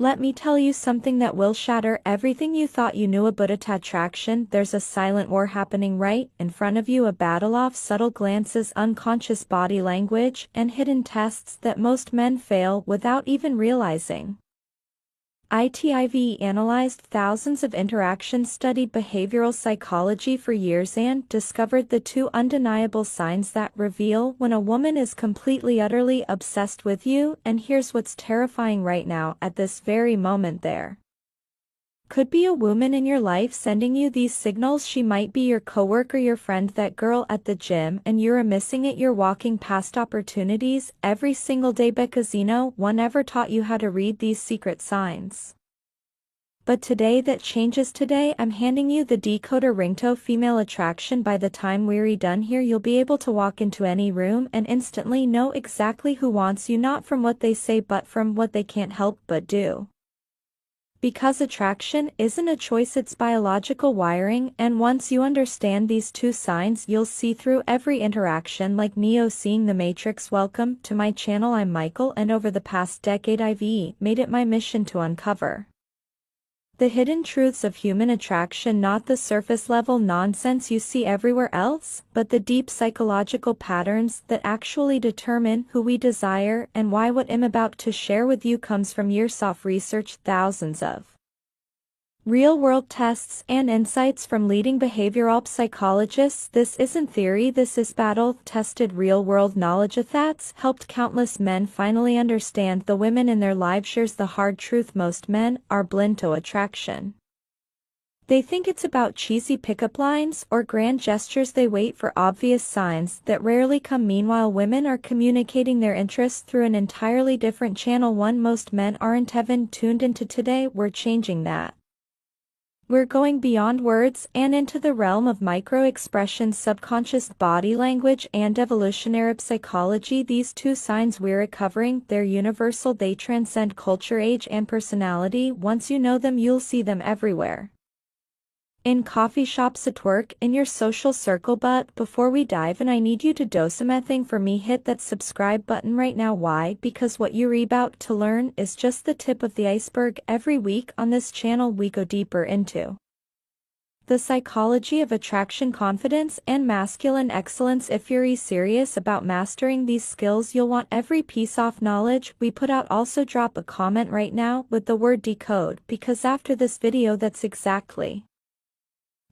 Let me tell you something that will shatter everything you thought you knew about attraction. There's a silent war happening right in front of you, a battle of subtle glances, unconscious body language, and hidden tests that most men fail without even realizing. ITIV analyzed thousands of interactions, studied behavioral psychology for years, and discovered the two undeniable signs that reveal when a woman is completely utterly obsessed with you. And here's what's terrifying right now, at this very moment there could be a woman in your life sending you these signals. She might be your coworker, your friend, that girl at the gym, and you're missing it. You're walking past opportunities every single day because no one never taught you how to read these secret signs. But today that changes. Today I'm handing you the decoder ringtone female attraction. By the time we're done here, you'll be able to walk into any room and instantly know exactly who wants you, not from what they say but from what they can't help but do. Because attraction isn't a choice, it's biological wiring, and once you understand these two signs, you'll see through every interaction like Neo seeing the Matrix. Welcome to my channel, I'm Michael, and over the past decade I've made it my mission to uncover the hidden truths of human attraction, not the surface level nonsense you see everywhere else, but the deep psychological patterns that actually determine who we desire and why. What I'm about to share with you comes from years of research, thousands of real-world tests, and insights from leading behavioral psychologists. This isn't theory, this is battle-tested real-world knowledge that's helped countless men finally understand the women in their lives. Here's the hard truth: most men are blind to attraction. They think it's about cheesy pickup lines or grand gestures. They wait for obvious signs that rarely come. Meanwhile, women are communicating their interests through an entirely different channel, one most men aren't even tuned into. Today, we're changing that. We're going beyond words and into the realm of micro-expressions, subconscious body language, and evolutionary psychology. These two signs we're covering, they're universal, they transcend culture, age, and personality. Once you know them, you'll see them everywhere. In coffee shops, at work, in your social circle. But before we dive in, I need you to do something for me. Hit that subscribe button right now. Why? Because what you're about to learn is just the tip of the iceberg. Every week on this channel we go deeper into the psychology of attraction, confidence, and masculine excellence. If you're serious about mastering these skills, you'll want every piece of knowledge we put out. Also drop a comment right now with the word decode, because after this video that's exactly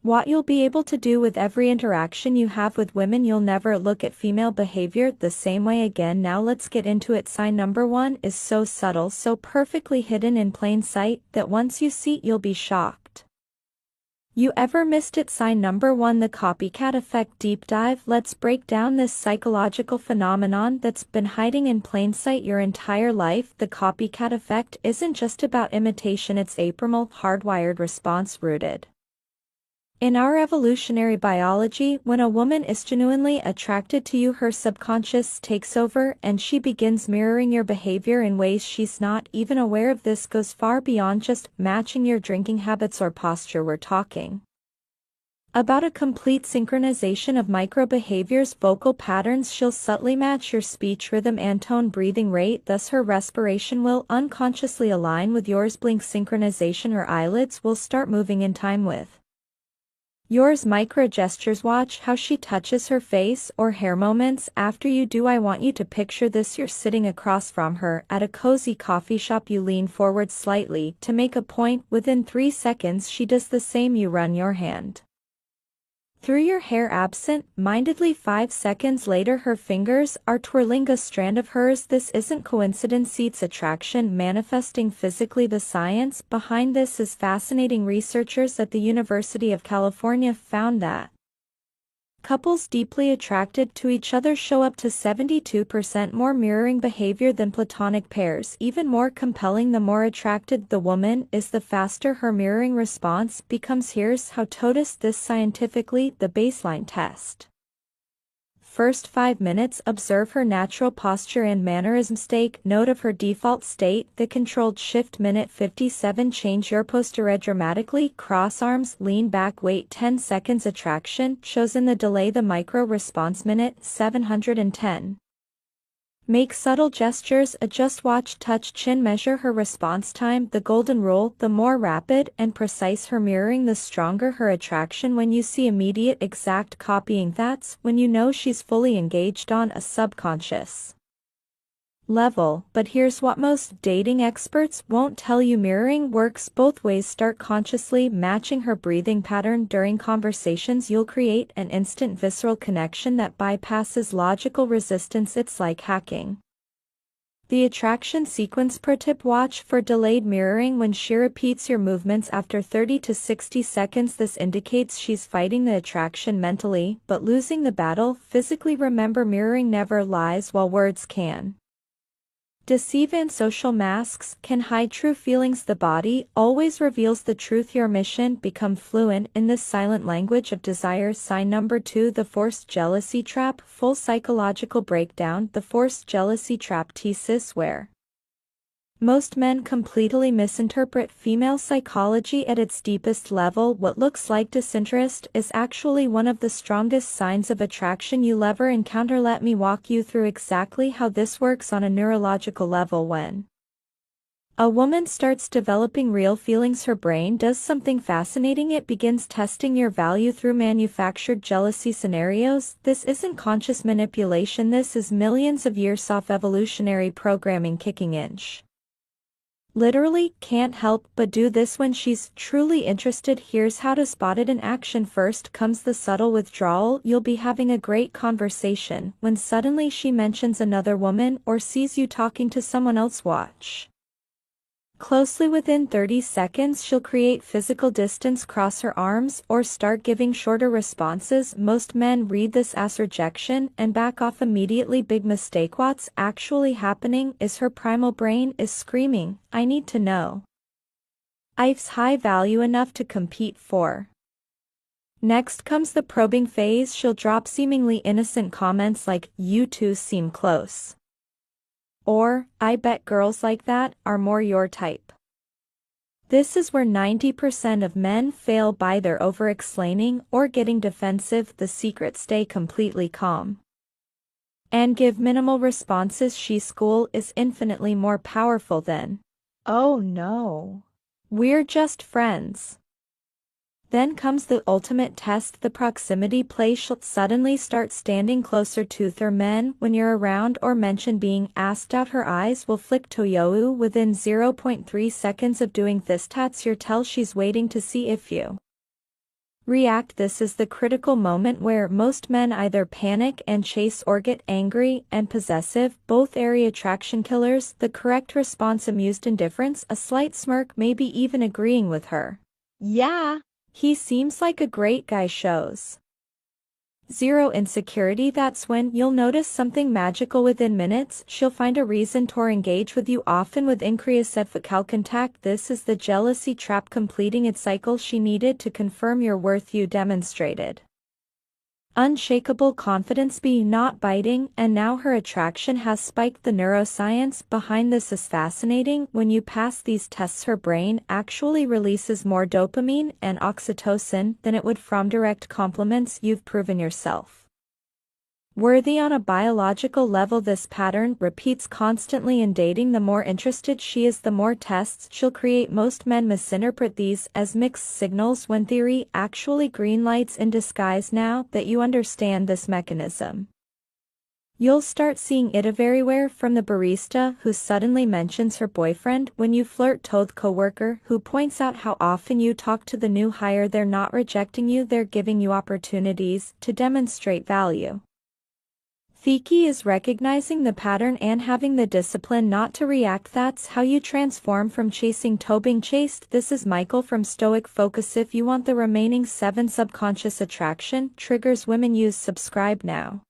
what you'll be able to do with every interaction you have with women. You'll never look at female behavior the same way again. Now let's get into it. Sign number one is so subtle, so perfectly hidden in plain sight, that once you see it, you'll be shocked you ever missed it. Sign number one, the copycat effect. Deep dive. Let's break down this psychological phenomenon that's been hiding in plain sight your entire life. The copycat effect isn't just about imitation, it's a primal, hardwired response rooted in our evolutionary biology. When a woman is genuinely attracted to you, her subconscious takes over and she begins mirroring your behavior in ways she's not even aware of. This goes far beyond just matching your drinking habits or posture. We're talking about a complete synchronization of micro behaviors, vocal patterns. She'll subtly match your speech rhythm and tone, breathing rate, thus her respiration will unconsciously align with yours. Blink synchronization, her eyelids will start moving in time with yours. Micro gestures, watch how she touches her face or hair. Moments after you do, I want you to picture this: you're sitting across from her at a cozy coffee shop. You lean forward slightly to make a point. Within 3 seconds she does the same. You run your hand through your hair absent-mindedly. 5 seconds later her fingers are twirling a strand of hers. This isn't coincidence, it's attraction manifesting physically. The science behind this is fascinating. Researchers at the University of California found that couples deeply attracted to each other show up to 72% more mirroring behavior than platonic pairs. Even more compelling, the more attracted the woman is, the faster her mirroring response becomes. Here's how to test this scientifically: the baseline test. First 5 minutes, observe her natural posture and mannerisms. Take note of her default state. The controlled shift. Minute 57, change your posture dramatically. Cross arms, lean back, wait 10 seconds. Attraction shows in the delay. The micro response. Minute 710. Make subtle gestures, adjust watch, touch, chin, measure her response time. The golden rule: the more rapid and precise her mirroring, the stronger her attraction. When you see immediate exact copying, that's when you know she's fully engaged on a subconscious level. But here's what most dating experts won't tell you: mirroring works both ways. Start consciously matching her breathing pattern during conversations. You'll create an instant visceral connection that bypasses logical resistance. It's like hacking the attraction sequence. Pro tip: watch for delayed mirroring. When she repeats your movements after 30 to 60 seconds, this indicates she's fighting the attraction mentally, but losing the battle physically. Remember, mirroring never lies while words can deceive, and social masks can hide true feelings. The body always reveals the truth. Your mission: become fluent in this silent language of desire. Sign number 2: the forced jealousy trap. Full psychological breakdown. The forced jealousy trap thesis, where most men completely misinterpret female psychology at its deepest level. What looks like disinterest is actually one of the strongest signs of attraction you'll ever encounter. Let me walk you through exactly how this works on a neurological level. When a woman starts developing real feelings, her brain does something fascinating. It begins testing your value through manufactured jealousy scenarios. This isn't conscious manipulation, this is millions of years of evolutionary programming kicking in. Literally can't help but do this when she's truly interested. Here's how to spot it in action. First comes the subtle withdrawal. You'll be having a great conversation when suddenly she mentions another woman or sees you talking to someone else. Watch closely. Within 30 seconds she'll create physical distance, cross her arms, or start giving shorter responses. Most men read this as rejection and back off immediately. Big mistake. What's actually happening is her primal brain is screaming, "I need to know I've high value enough to compete for." Next comes the probing phase. She'll drop seemingly innocent comments like, "You two seem close," or, "I bet girls like that are more your type." This is where 90% of men fail, by their over-explaining or getting defensive. The secret: stay completely calm and give minimal responses. School is infinitely more powerful than, "Oh no, we're just friends." Then comes the ultimate test, the proximity play. She'll suddenly start standing closer to her men when you're around or mention being asked out. Her eyes will flick to you within 0.3 seconds of doing this. That's your tell she's waiting to see if you react. This is the critical moment where most men either panic and chase or get angry and possessive, both area attraction killers. The correct response: amused indifference, a slight smirk, maybe even agreeing with her. "Yeah, he seems like a great guy." Shows zero insecurity. That's when you'll notice something magical. Within minutes, she'll find a reason to engage with you, often with increased physical contact. This is the jealousy trap completing its cycle. She needed to confirm your worth. You demonstrated unshakable confidence, being not biting, and now her attraction has spiked. The neuroscience behind this is fascinating. When you pass these tests, her brain actually releases more dopamine and oxytocin than it would from direct compliments. You've proven yourself worthy on a biological level. This pattern repeats constantly in dating. The more interested she is, the more tests she'll create. Most men misinterpret these as mixed signals when theory actually green lights in disguise. Now that you understand this mechanism, you'll start seeing it everywhere, from the barista who suddenly mentions her boyfriend when you flirt to the coworker who points out how often you talk to the new hire. They're not rejecting you, they're giving you opportunities to demonstrate value. The key is recognizing the pattern and having the discipline not to react. That's how you transform from chasing to being chased. This is Michael from Stoic Focus. If you want the remaining 7 subconscious attraction triggers women use, subscribe now.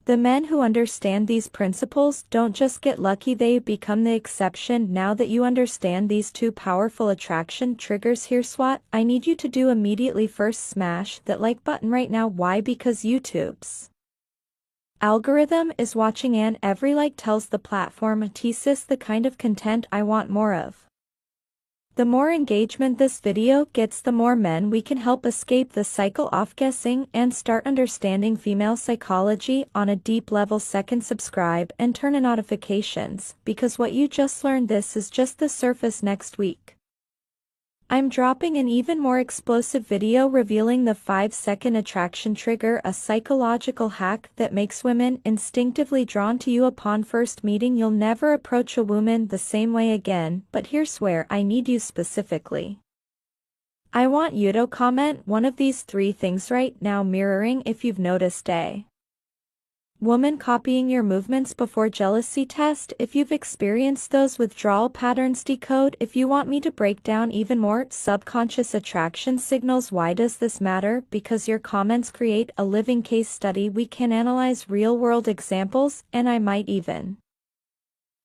The men who understand these principles don't just get lucky, they become the exception. Now that you understand these 2 powerful attraction triggers, here's what I need you to do immediately. First, smash that like button right now. Why? Because YouTube's algorithm is watching, and every like tells the platform, "This is the kind of content I want more of." The more engagement this video gets, the more men we can help escape the cycle of guessing and start understanding female psychology on a deep level. Second, subscribe and turn on notifications, because what you just learned, this is just the surface. Next week, I'm dropping an even more explosive video revealing the 5-second attraction trigger, a psychological hack that makes women instinctively drawn to you upon first meeting. You'll never approach a woman the same way again, but here's where I need you specifically. I want you to comment one of these 3 things right now, mirroring if you've noticed a woman copying your movements before jealousy. Test if you've experienced those withdrawal patterns. Decode if you want me to break down even more subconscious attraction signals. Why does this matter? Because your comments create a living case study. We can analyze real-world examples, and I might even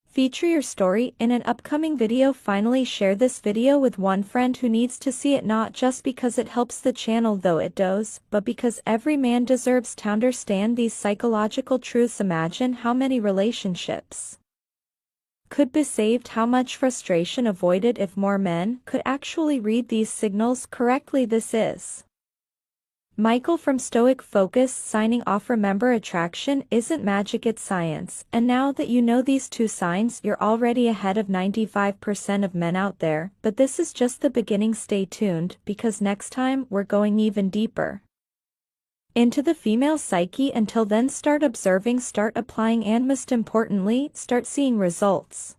feature your story in an upcoming video. Finally, share this video with one friend who needs to see it, not just because it helps the channel, though it does, but because every man deserves to understand these psychological truths. Imagine how many relationships could be saved, how much frustration avoided if more men could actually read these signals correctly. This is Michael from Stoic Focus signing off. Remember, attraction isn't magic, it's science. And now that you know these 2 signs, you're already ahead of 95% of men out there. But this is just the beginning. Stay tuned, because next time we're going even deeper into the female psyche. Until then, start observing, start applying, and most importantly, start seeing results.